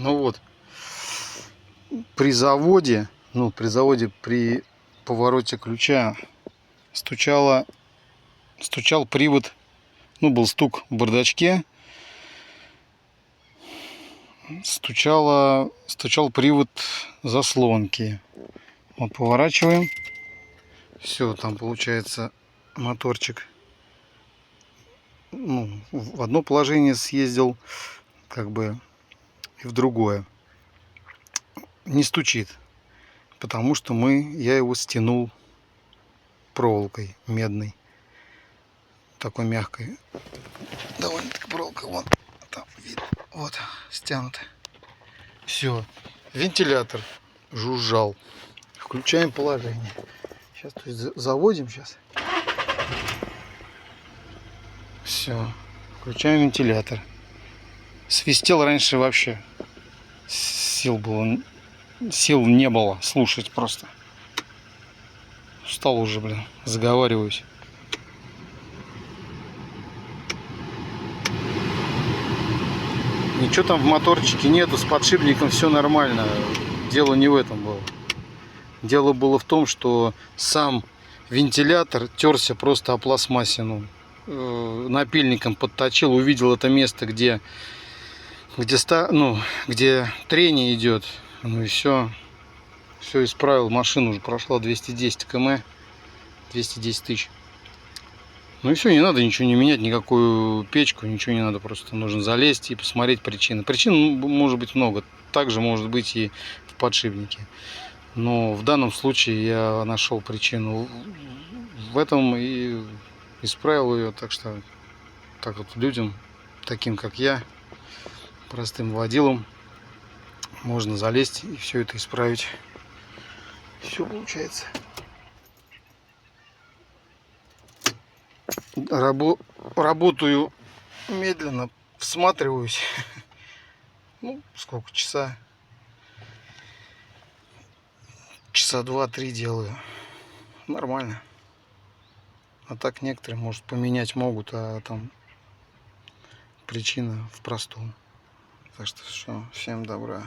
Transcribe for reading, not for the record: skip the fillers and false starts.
Ну вот, при заводе, при повороте ключа стучал привод, был стук в бардачке, стучал привод заслонки. Вот поворачиваем, все, там получается моторчик, в одно положение съездил, как бы, и в другое. Не стучит, потому что я его стянул проволокой медной, такой мягкой. Довольно-таки проволока, вон там видно, вот стянута. Все, вентилятор жужжал. Включаем положение. Сейчас, то есть, заводим сейчас. Все, включаем вентилятор. Свистел раньше вообще. Сил не было слушать просто. Устал уже, блин, заговариваюсь. Ничего там в моторчике нету, с подшипником все нормально. Дело не в этом было. Дело было в том, что сам вентилятор терся просто о пластмассину. Напильником подточил, увидел это место, где трение идет. Ну и все исправил. Машина уже прошла 210 км, 210 тысяч. Ну и все, не надо ничего не менять, никакую печку, ничего не надо, просто нужно залезть и посмотреть причины. Причин может быть много, также может быть и в подшипнике. Но в данном случае я нашел причину в этом и исправил ее. Так что так вот людям, таким как я, простым водилам, можно залезть и все это исправить. Все получается. Работаю медленно, всматриваюсь. Сколько? Часа 2-3 делаю. Нормально. А так некоторые, может, поменять могут, а там причина в простом. Так что все, всем добра.